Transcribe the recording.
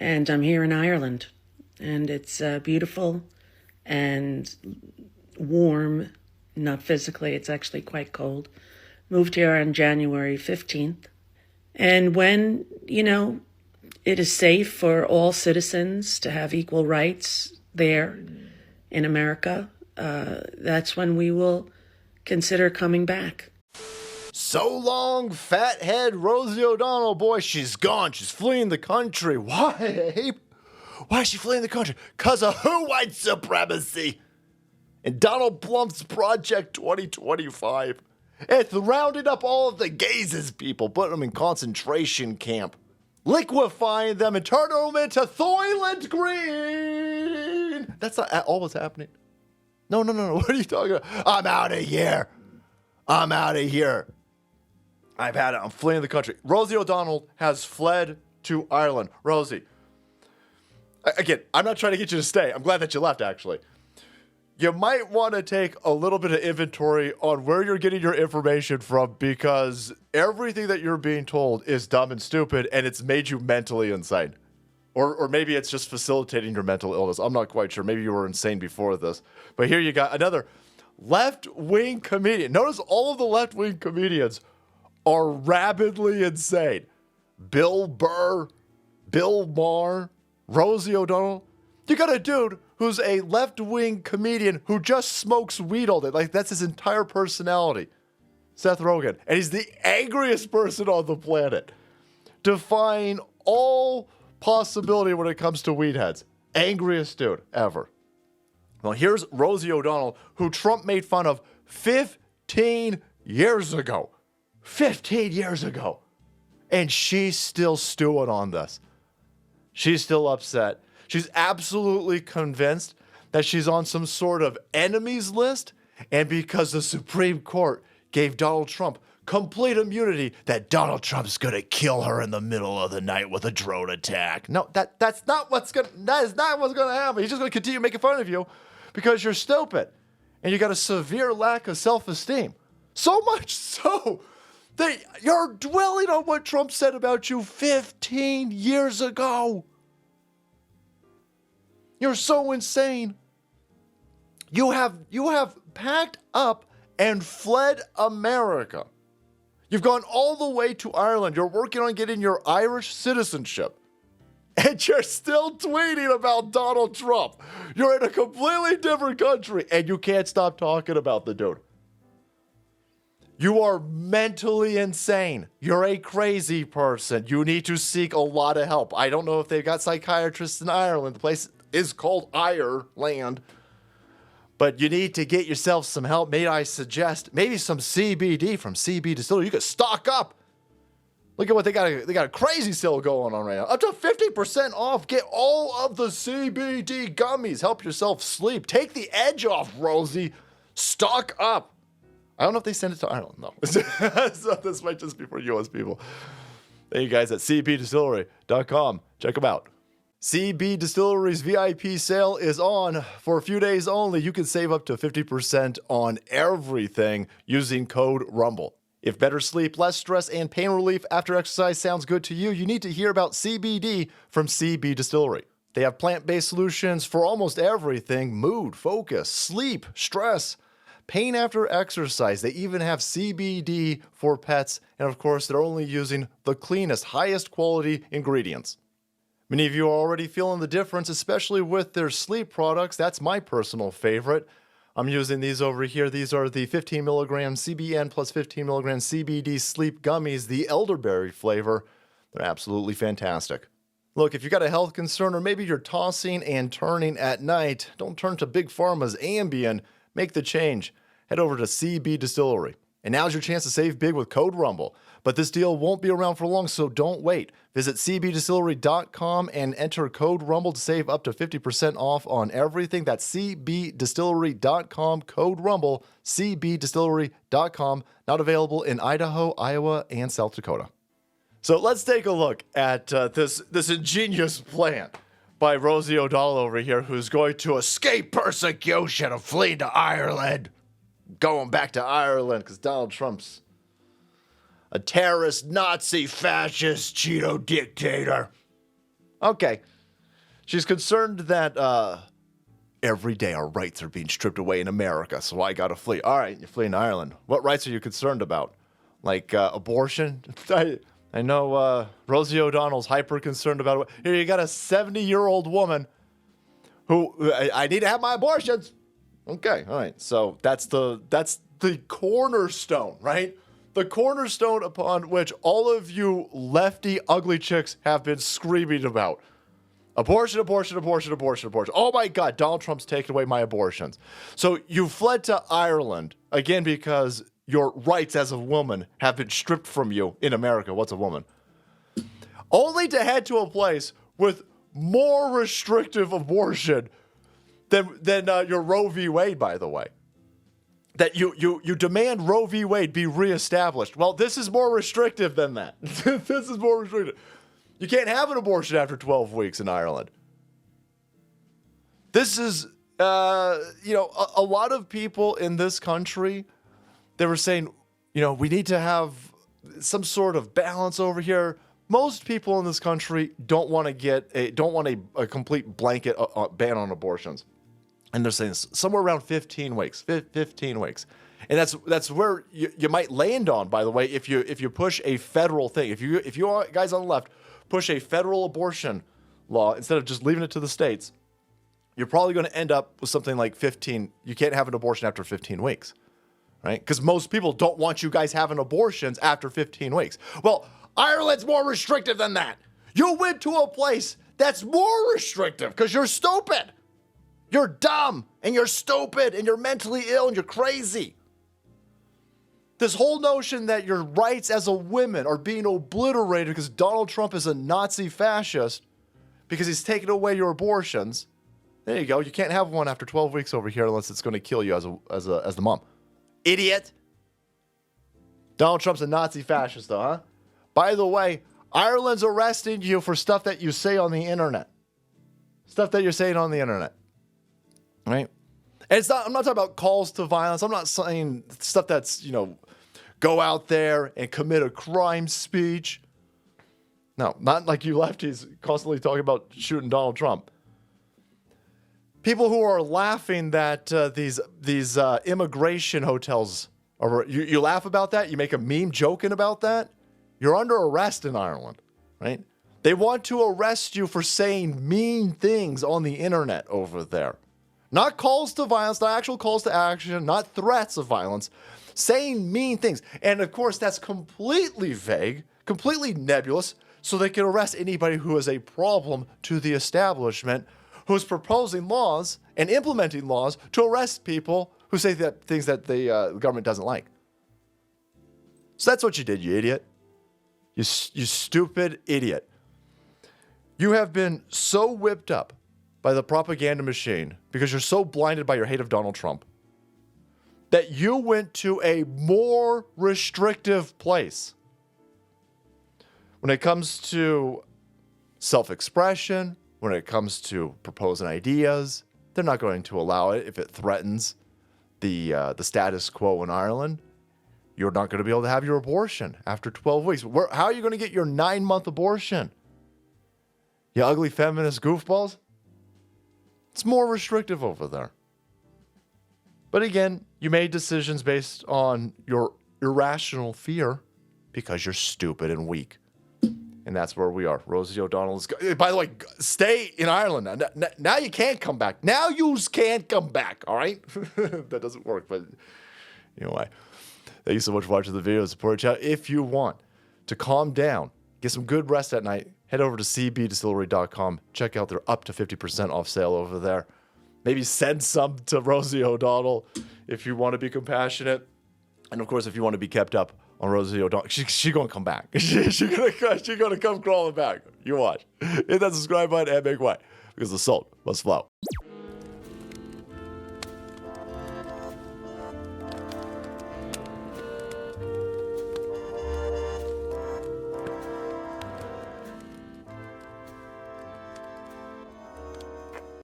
and I'm here in Ireland, and it's beautiful and warm, not physically, it's actually quite cold. Moved here on January 15th. And when, it is safe for all citizens to have equal rights there in America, that's when we will consider coming back. So long, fathead Rosie O'Donnell. Boy, she's gone. She's fleeing the country. Why? Why is she fleeing the country? Because of who? White supremacy. And Donald Trump's Project 2025. It's rounding up all of the gazes people, putting them in concentration camp, liquefying them and turning them into Soylent Green. That's not all what's happening. No. What are you talking about? I'm out of here. I've had it. I'm fleeing the country. Rosie O'Donnell has fled to Ireland. Rosie, again, I'm not trying to get you to stay. I'm glad that you left, actually. You might want to take a little bit of inventory on where you're getting your information from, because everything that you're being told is dumb and stupid, and it's made you mentally insane. Or maybe it's just facilitating your mental illness. I'm not quite sure. Maybe you were insane before this. But here you got another left-wing comedian. Notice all of the left-wing comedians are rabidly insane. Bill Burr, Bill Maher, Rosie O'Donnell. You got a dude who's a left-wing comedian who just smokes weed all day. Like, that's his entire personality. Seth Rogen. And he's the angriest person on the planet. Defying all possibility when it comes to weed heads. Angriest dude ever. Well, here's Rosie O'Donnell, who Trump made fun of 15 years ago. 15 years ago. And she's still stewing on this. She's still upset. She's absolutely convinced that she's on some sort of enemies list, and because the Supreme Court gave Donald Trump complete immunity, that Donald Trump's gonna kill her in the middle of the night with a drone attack. No, that is not what's gonna happen. He's just gonna continue making fun of you because you're stupid and you got a severe lack of self-esteem. So much so that you're dwelling on what Trump said about you 15 years ago. You're so insane. You have packed up and fled America. You've gone all the way to Ireland. You're working on getting your Irish citizenship. And you're still tweeting about Donald Trump. You're in a completely different country and you can't stop talking about the dude. You are mentally insane. You're a crazy person. You need to seek a lot of help. I don't know if they've got psychiatrists in Ireland. The place is called Ireland. But you need to get yourself some help. May I suggest maybe some CBD from CBdistillery. You could stock up. Look at what they got. They got a crazy sale going on right now. Up to 50% off. Get all of the CBD gummies. Help yourself sleep. Take the edge off, Rosie. Stock up. I don't know if they send it to Ireland, though. So this might just be for U.S. people. Thank you guys at CBdistillery.com. Check them out. CBdistillery's VIP sale is on for a few days only. You can save up to 50% on everything using code RUMBLE. If better sleep, less stress, and pain relief after exercise sounds good to you, you need to hear about CBD from CBdistillery. They have plant-based solutions for almost everything: mood, focus, sleep, stress, pain after exercise. They even have CBD for pets. And of course, they're only using the cleanest, highest quality ingredients. Many of you are already feeling the difference, especially with their sleep products. That's my personal favorite. I'm using these over here. These are the 15 milligram CBN plus 15 milligram CBD sleep gummies, the elderberry flavor. They're absolutely fantastic. Look, if you got a health concern or maybe you're tossing and turning at night, don't turn to Big Pharma's Ambien. Make the change. Head over to CBdistillery. And now's your chance to save big with code RUMBLE. But this deal won't be around for long, so don't wait. Visit CBdistillery.com and enter code RUMBLE to save up to 50% off on everything. That's CBdistillery.com, code RUMBLE, CBdistillery.com. Not available in Idaho, Iowa, and South Dakota. So let's take a look at this ingenious plan by Rosie O'Donnell over here, who's going to escape persecution and flee to Ireland. Going back to Ireland because Donald Trump's a terrorist, Nazi, fascist, Cheeto dictator. Okay. She's concerned that every day our rights are being stripped away in America, so I gotta flee. All right, you're fleeing to Ireland. What rights are you concerned about? Like abortion? I know Rosie O'Donnell's hyper concerned about it. Here, you got a 70-year-old woman who I need to have my abortions. Okay, all right. So that's the cornerstone, right? The cornerstone upon which all of you lefty ugly chicks have been screaming about. Abortion, abortion, abortion, abortion, abortion. Oh my God, Donald Trump's taken away my abortions. So you fled to Ireland, again, because your rights as a woman have been stripped from you in America. What's a woman? Only to head to a place with more restrictive abortion than your Roe v. Wade, by the way. That you demand Roe v. Wade be reestablished. Well, this is more restrictive than that. This is more restrictive. You can't have an abortion after 12 weeks in Ireland. This is, a lot of people in this country, they were saying, we need to have some sort of balance over here. Most people in this country don't want a complete blanket ban on abortions. And they're saying somewhere around 15 weeks, 15 weeks. And that's where you might land on, by the way, if you push a federal thing. If you guys on the left push a federal abortion law instead of just leaving it to the states, you're probably going to end up with something like 15. You can't have an abortion after 15 weeks, right? Because most people don't want you guys having abortions after 15 weeks. Well, Ireland's more restrictive than that. You went to a place that's more restrictive because you're stupid. You're dumb, and you're stupid, and you're mentally ill, and you're crazy. This whole notion that your rights as a woman are being obliterated because Donald Trump is a Nazi fascist because he's taking away your abortions. There you go. You can't have one after 12 weeks over here unless it's going to kill you as the mom. Idiot. Donald Trump's a Nazi fascist, though, huh? By the way, Ireland's arresting you for stuff that you say on the internet. Stuff that you're saying on the internet. Right? And I'm not talking about calls to violence. I'm not saying stuff that's, go out there and commit a crime speech. No, not like you lefties constantly talking about shooting Donald Trump. People who are laughing that these immigration hotels are, you laugh about that, you make a meme joking about that, you're under arrest in Ireland, right? They want to arrest you for saying mean things on the internet over there. Not calls to violence, not actual calls to action, not threats of violence, saying mean things. And of course, that's completely vague, completely nebulous, so they can arrest anybody who is a problem to the establishment, who is proposing laws and implementing laws to arrest people who say things that the government doesn't like. So that's what you did, you idiot. You stupid idiot. You have been so whipped up by the propaganda machine because you're so blinded by your hate of Donald Trump that you went to a more restrictive place. When it comes to self-expression, when it comes to proposing ideas, they're not going to allow it if it threatens the status quo in Ireland. You're not going to be able to have your abortion after 12 weeks. How are you going to get your 9-month abortion? You ugly feminist goofballs? It's more restrictive over there. But again, you made decisions based on your irrational fear because you're stupid and weak. And that's where we are. Rosie O'Donnell is... By the way, stay in Ireland. Now you can't come back. Now you can't come back, all right? That doesn't work, but anyway. Thank you so much for watching the video. Support chat. If you want to calm down, get some good rest at night, head over to CBdistillery.com. Check out their up to 50% off sale over there. Maybe send some to Rosie O'Donnell if you want to be compassionate. And of course, if you want to be kept up on Rosie O'Donnell, she's going to come back. She's going to come crawling back. You watch. Hit that subscribe button and make way because the salt must flow.